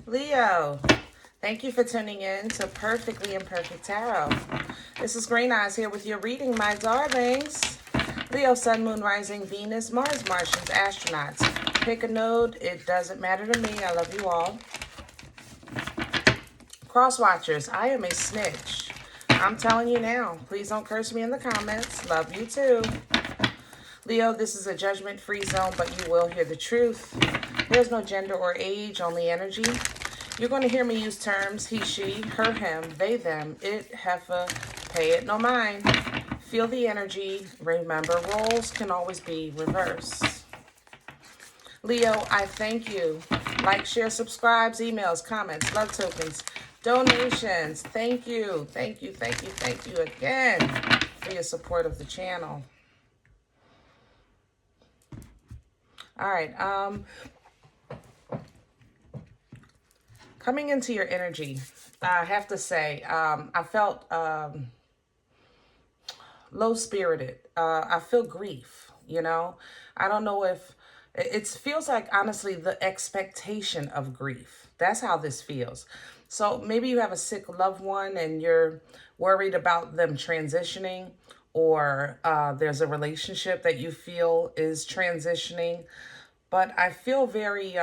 Leo, thank you for tuning in to Perfectly Imperfect Tarot. This is Green Eyes here with your reading, my darlings. Leo, Sun, Moon, Rising, Venus, Mars, Martians, astronauts. Pick a node. It doesn't matter to me. I love you all. Cross watchers, I am a snitch. I'm telling you now. Please don't curse me in the comments. Love you too. Leo, this is a judgment-free zone, but you will hear the truth. There's no gender or age, only energy. You're going to hear me use terms he, she, her, him, they, them, it, heifer, pay it no mind. Feel the energy. Remember, roles can always be reversed. Leo, I thank you. Like, share, subscribes, emails, comments, love tokens, donations. Thank you. Thank you, thank you, thank you again for your support of the channel. All right. Coming into your energy, I have to say, I felt low-spirited. I feel grief, you know. I don't know if... It feels like, honestly, the expectation of grief. That's how this feels. So maybe you have a sick loved one and you're worried about them transitioning, or there's a relationship that you feel is transitioning. But I feel very...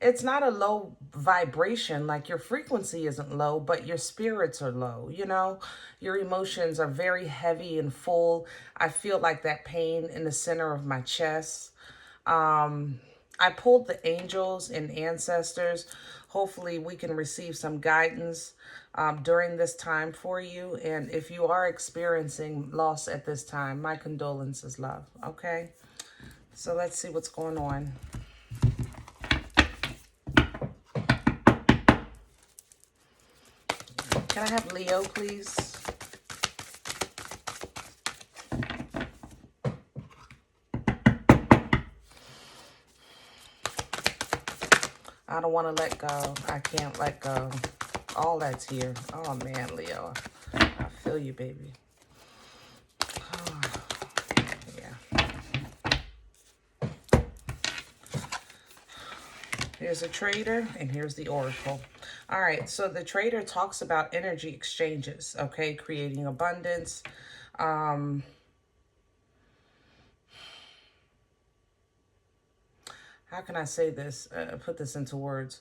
it's not a low vibration, like your frequency isn't low, but your spirits are low, you know? Your emotions are very heavy and full. I feel like that pain in the center of my chest. I pulled the angels and ancestors. Hopefully we can receive some guidance during this time for you. And if you are experiencing loss at this time, my condolences, love, okay? So let's see what's going on. Can I have Leo, please? I don't want to let go. I can't let go. All that's here. Oh, man, Leo. I feel you, baby. Oh, yeah. Here's a trader, and here's the oracle. All right, so the trader talks about energy exchanges, okay? Creating abundance. How can I say this? Put this into words.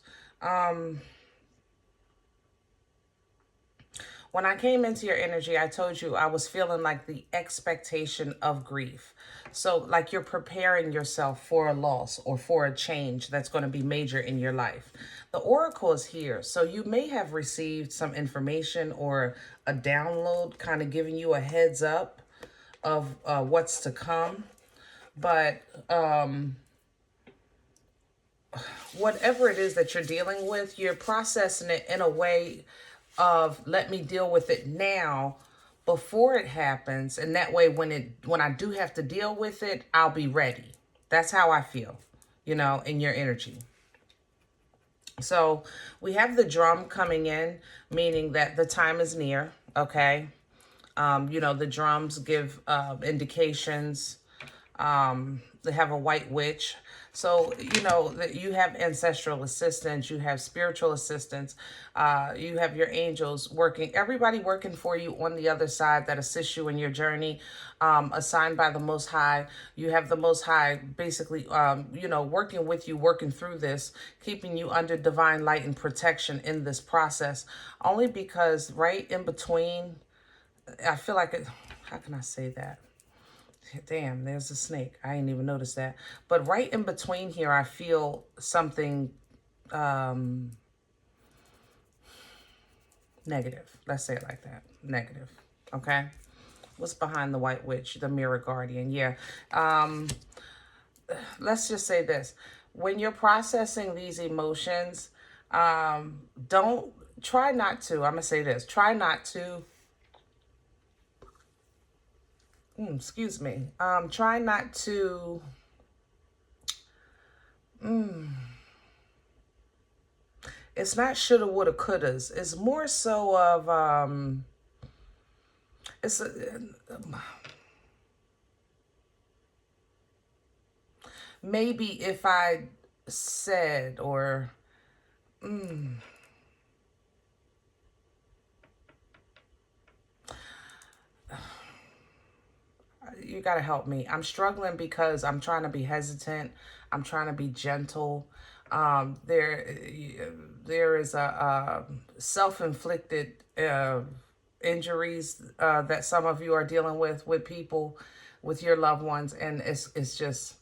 When I came into your energy, I told you I was feeling like the expectation of grief. So like you're preparing yourself for a loss or for a change that's going to be major in your life. The oracle is here. So you may have received some information or a download kind of giving you a heads up of what's to come. But whatever it is that you're dealing with, you're processing it in a way of let me deal with it now before it happens, and that way when I do have to deal with it, I'll be ready. That's how I feel, you know, in your energy. So we have the drum coming in, meaning that the time is near, okay? You know, the drums give indications. They have a white witch. So, you know, you have ancestral assistance, you have spiritual assistance, you have your angels working, everybody working for you on the other side that assists you in your journey, assigned by the Most High. You have the Most High basically, you know, working with you, working through this, keeping you under divine light and protection in this process. Only because right in between, I feel like it, how can I say that? Damn, there's a snake. I didn't even notice that. But right in between here, I feel something negative. Let's say it like that. Negative. Okay? What's behind the White Witch? The Mirror Guardian. Yeah. Let's just say this. When you're processing these emotions, don't try not to. I'm going to say this. Try not to. Excuse me. Try not to. It's not shoulda, woulda, couldas. It's more so of maybe if I said or you got to help me. I'm struggling because I'm trying to be hesitant. I'm trying to be gentle. There is a self-inflicted injuries that some of you are dealing with people, with your loved ones, and it's just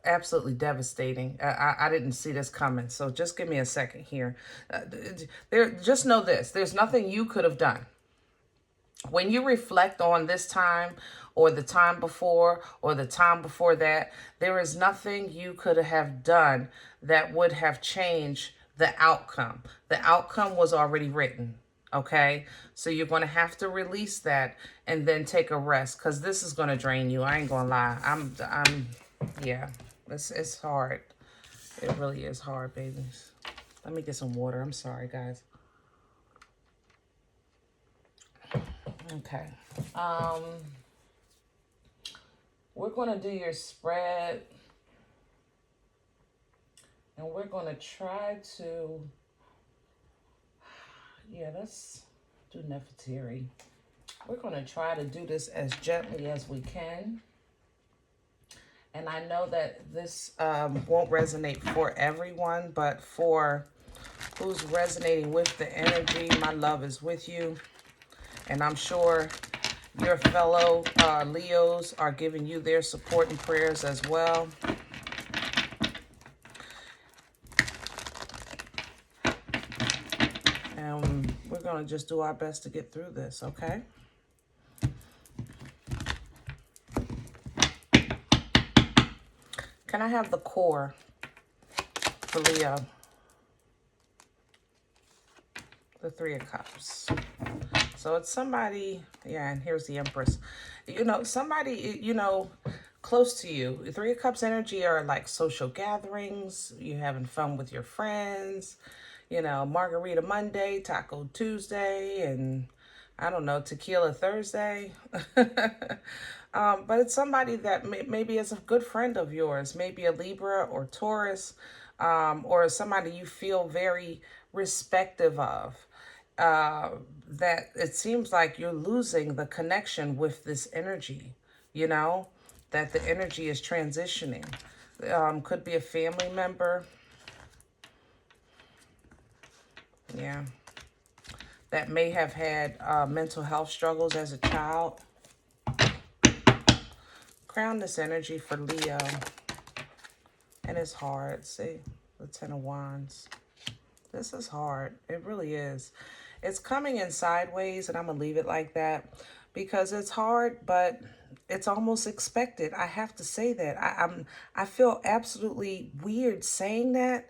absolutely devastating. I didn't see this coming, so just give me a second here. Just know this: there's nothing you could have done. When you reflect on this time or the time before or the time before that, there is nothing you could have done that would have changed the outcome. The outcome was already written. Okay, so you're going to have to release that and then take a rest, because this is going to drain you. I ain't going to lie. Yeah, it's hard. It really is hard, babies. Let me get some water. I'm sorry, guys. Okay. We're going to do your spread. And we're going to try to... Yeah, let's do Nefertari. We're going to try to do this as gently as we can. And I know that this won't resonate for everyone, but for who's resonating with the energy, my love is with you. And I'm sure your fellow Leos are giving you their support and prayers as well. And we're going to just do our best to get through this, okay? Can I have the core for Leo? The Three of Cups. So it's somebody, yeah, and here's the Empress. You know, somebody, you know, close to you. Three of Cups energy are like social gatherings. You having fun with your friends. You know, Margarita Monday, Taco Tuesday, and I don't know, Tequila Thursday. But it's somebody that maybe is a good friend of yours. Maybe a Libra or Taurus, or somebody you feel very respective of. That it seems like you're losing the connection with this energy, you know, that the energy is transitioning. Could be a family member. Yeah. That may have had mental health struggles as a child. Crown this energy for Leo. And it's hard. See, the Ten of Wands. This is hard. It really is. It's coming in sideways, and I'm going to leave it like that because it's hard, but it's almost expected. I have to say that. I feel absolutely weird saying that.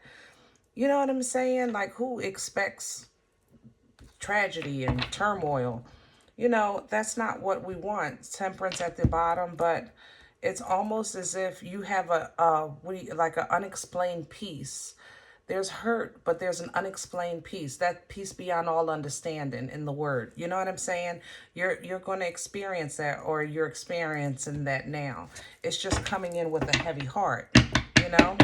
You know what I'm saying? Like, who expects tragedy and turmoil? You know, that's not what we want. Temperance at the bottom, but it's almost as if you have like an unexplained peace. There's hurt, but there's an unexplained peace. That peace beyond all understanding in the word. You know what I'm saying? You're going to experience that, or you're experiencing that now. It's just coming in with a heavy heart, you know?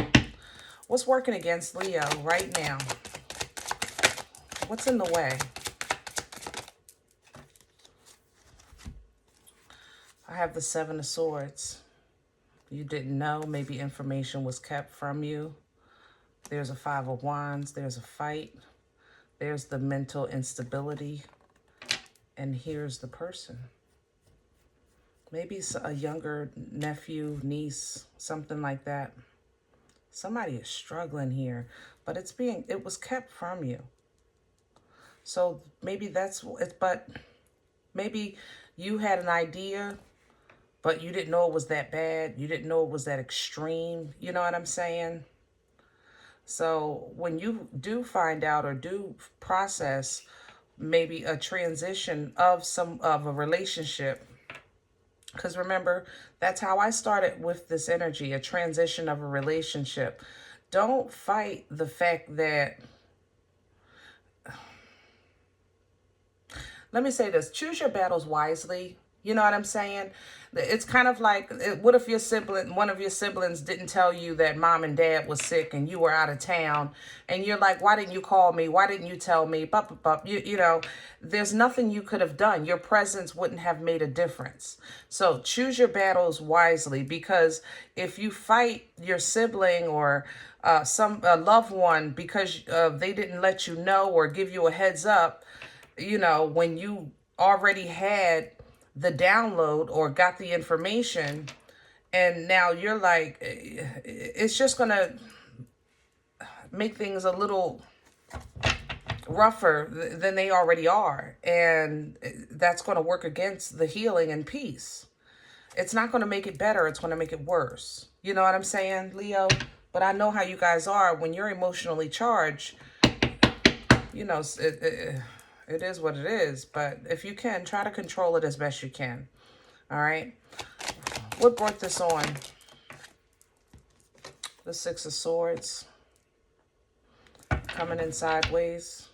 What's working against Leo right now? What's in the way? I have the Seven of Swords. You didn't know. Maybe information was kept from you. There's a Five of Wands. There's a fight. There's the mental instability. And here's the person. Maybe it's a younger nephew, niece, something like that. Somebody is struggling here, but it was kept from you. So maybe that's it, but maybe you had an idea, but you didn't know it was that bad. You didn't know it was that extreme. You know what I'm saying? So when you do find out or do process maybe a transition of a relationship, because remember, that's how I started with this energy, a transition of a relationship. Don't fight the fact that, let me say this, choose your battles wisely. You know what I'm saying? It's kind of like, what if one of your siblings didn't tell you that mom and dad was sick and you were out of town, and you're like, why didn't you call me? Why didn't you tell me? You know, there's nothing you could have done. Your presence wouldn't have made a difference. So choose your battles wisely, because if you fight your sibling or some loved one because they didn't let you know or give you a heads up, you know, when you already had the download or got the information, and now you're like, it's just gonna make things a little rougher than they already are, and that's going to work against the healing and peace. It's not going to make it better, it's going to make it worse. You know what I'm saying, Leo? But I know how you guys are. When you're emotionally charged, you know, it is what it is. But if you can, try to control it as best you can. All right. What brought this on? The Six of Swords. Coming in sideways.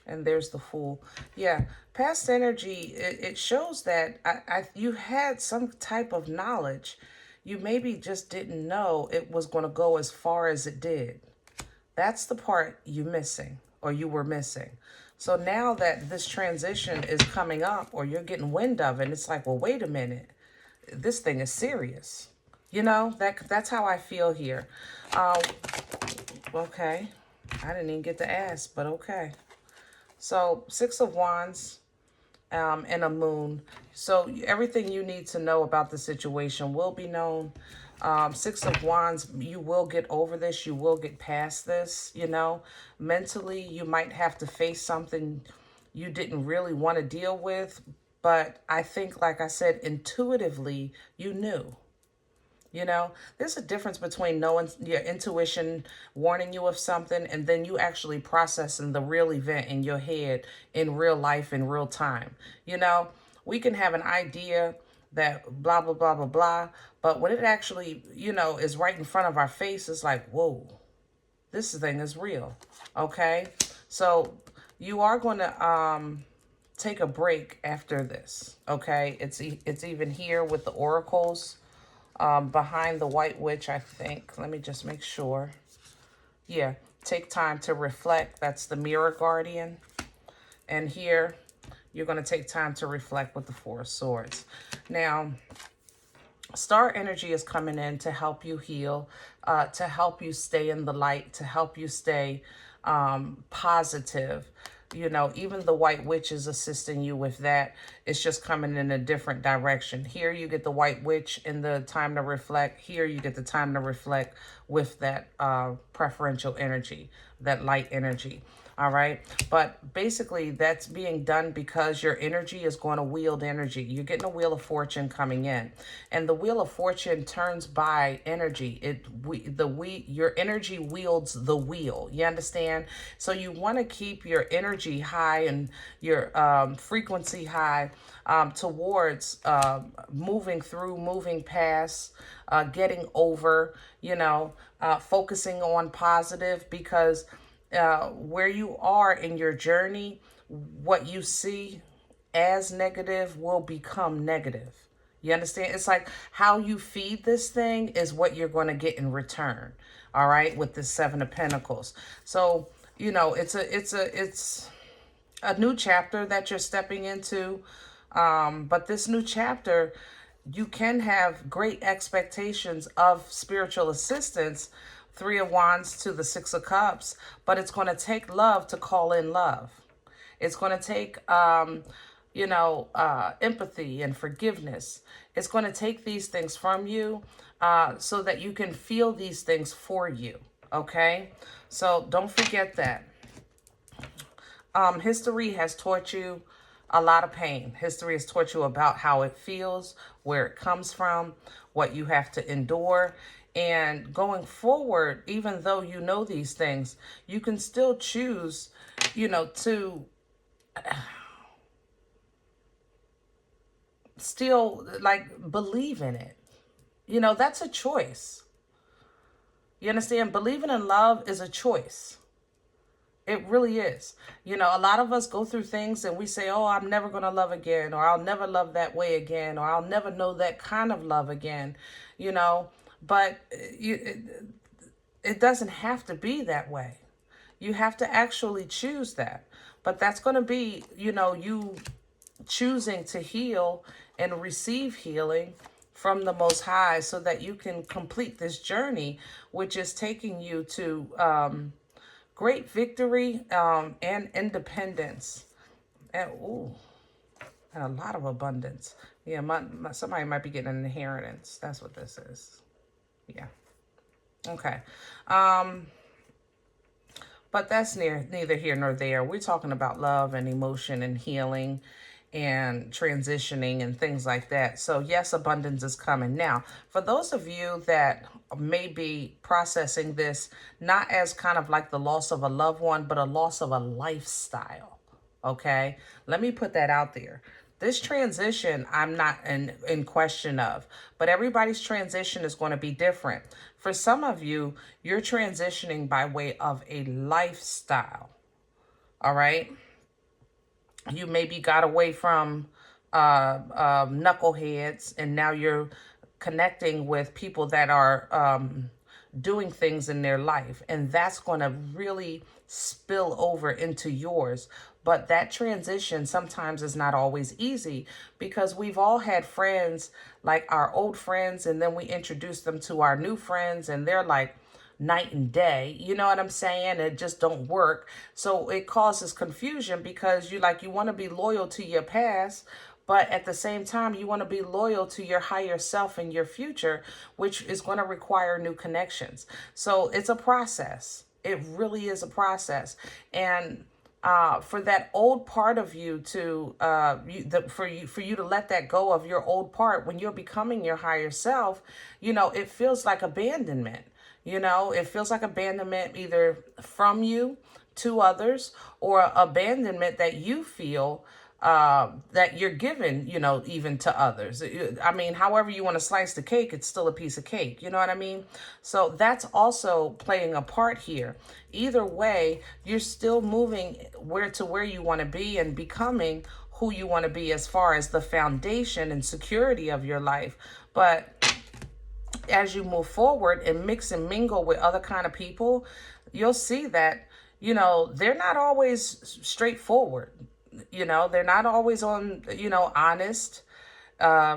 And there's the Fool. Yeah. Past energy, it shows that you had some type of knowledge. You maybe just didn't know it was going to go as far as it did. That's the part you were missing. So now that this transition is coming up, or you're getting wind of it, it's like, well, wait a minute. This thing is serious. You know, that's how I feel here. Okay. I didn't even get to ask, but okay. So 6 of Wands and a Moon. So everything you need to know about the situation will be known. 6 of Wands, you will get over this. You will get past this, you know. Mentally, you might have to face something you didn't really want to deal with. But I think, like I said, intuitively, you knew. You know, there's a difference between knowing your intuition warning you of something and then you actually processing the real event in your head in real life, in real time. You know, we can have an idea that blah, blah, blah, blah, blah. But when it actually, you know, is right in front of our face, it's like, whoa, this thing is real. Okay. So you are going to take a break after this. Okay. It's even here with the oracles. Behind the White Witch, I think. Let me just make sure. Yeah, take time to reflect. That's the Mirror Guardian. And here, you're going to take time to reflect with the Four of Swords. Now, star energy is coming in to help you heal, to help you stay in the light, to help you stay positive. You know, even the White Witch is assisting you with that. It's just coming in a different direction. Here you get the White Witch in the time to reflect. Here you get the time to reflect with that preferential energy, that light energy. All right. But basically that's being done because your energy is going to wield energy. You're getting a Wheel of Fortune coming in, and the Wheel of Fortune turns by energy. Your energy wields the wheel. You understand? So you want to keep your energy high and your frequency high towards moving through, moving past, getting over, you know, focusing on positive, because where you are in your journey, what you see as negative will become negative. You understand? It's like how you feed this thing is what you're going to get in return. All right, with the Seven of Pentacles. So, you know, it's a new chapter that you're stepping into. But this new chapter, you can have great expectations of spiritual assistance. 3 of Wands to the 6 of Cups, but it's going to take love to call in love. It's going to take, you know, empathy and forgiveness. It's going to take these things from you so that you can feel these things for you. Okay? So don't forget that. History has taught you a lot of pain. History has taught you about how it feels, where it comes from, what you have to endure. And going forward, even though you know these things, you can still choose, you know, to still, like, believe in it. You know, that's a choice. You understand? Believing in love is a choice. It really is. You know, a lot of us go through things and we say, oh, I'm never going to love again, or I'll never love that way again, or I'll never know that kind of love again, you know, but it doesn't have to be that way. You have to actually choose that. But that's going to be, you know, you choosing to heal and receive healing from the Most High so that you can complete this journey, which is taking you to great victory and independence. And, ooh, and a lot of abundance. Yeah, somebody might be getting an inheritance. That's what this is. Yeah. Okay. But that's neither here nor there. We're talking about love and emotion and healing and transitioning and things like that. So yes, abundance is coming. Now, for those of you that may be processing this not as kind of like the loss of a loved one, but a loss of a lifestyle, okay? Let me put that out there. This transition, I'm not in question of, but everybody's transition is going to be different. For some of you, you're transitioning by way of a lifestyle, all right? You maybe got away from knuckleheads, and now you're connecting with people that are doing things in their life, and that's going to really spill over into yours. But that transition sometimes is not always easy, because we've all had friends, like our old friends, and then we introduce them to our new friends, and they're like night and day, you know what I'm saying? It just don't work. So it causes confusion, because you want to be loyal to your past, but at the same time, you want to be loyal to your higher self and your future, which is going to require new connections. So it's a process. It really is a process. And for that old part of you to for you to let that go of your old part when you're becoming your higher self, you know, it feels like abandonment. You know, it feels like abandonment either from you to others, or abandonment that you feel that you're given, you know, even to others. I mean, however you want to slice the cake, it's still a piece of cake. You know what I mean? So that's also playing a part here. Either way, you're still moving where you want to be and becoming who you want to be as far as the foundation and security of your life. But as you move forward and mix and mingle with other kind of people, you'll see that, you know, they're not always straightforward. You know, they're not always on, you know, honest,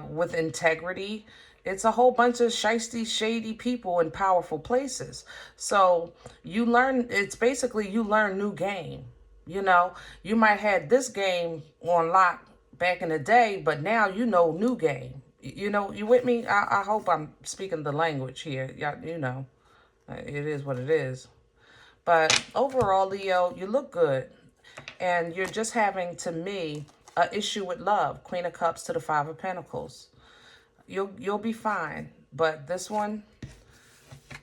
with integrity. It's a whole bunch of shisty, shady people in powerful places. So you learn, it's basically you learn new game. You know, you might have this game on lock back in the day, but now you know new game. You know, you with me? I hope I'm speaking the language here. You know, it is what it is. But overall, Leo, you look good. And you're just having, to me, an issue with love. Queen of Cups to the Five of Pentacles. You'll be fine. But this one,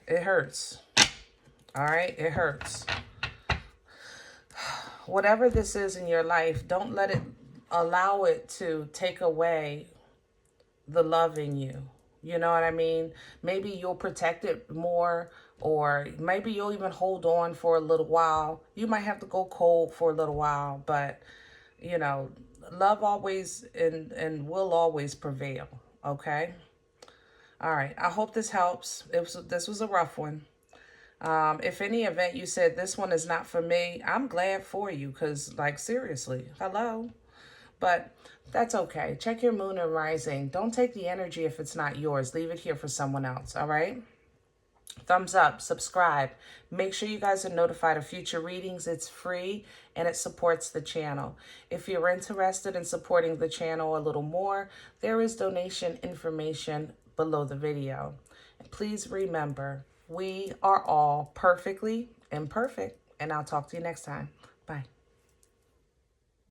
it hurts. All right? It hurts. Whatever this is in your life, don't allow it to take away the love in you. You know what I mean? Maybe you'll protect it more, or maybe you'll even hold on for a little while. You might have to go cold for a little while, but, you know, love always and will always prevail, okay? All right, I hope this helps. This was a rough one. If any event you said, this one is not for me, I'm glad for you, because, like, seriously, hello? But that's okay. Check your moon and rising. Don't take the energy if it's not yours. Leave it here for someone else, all right? Thumbs up, subscribe. Make sure you guys are notified of future readings. It's free and it supports the channel. If you're interested in supporting the channel a little more, there is donation information below the video. And please remember, we are all perfectly imperfect. And I'll talk to you next time. Bye.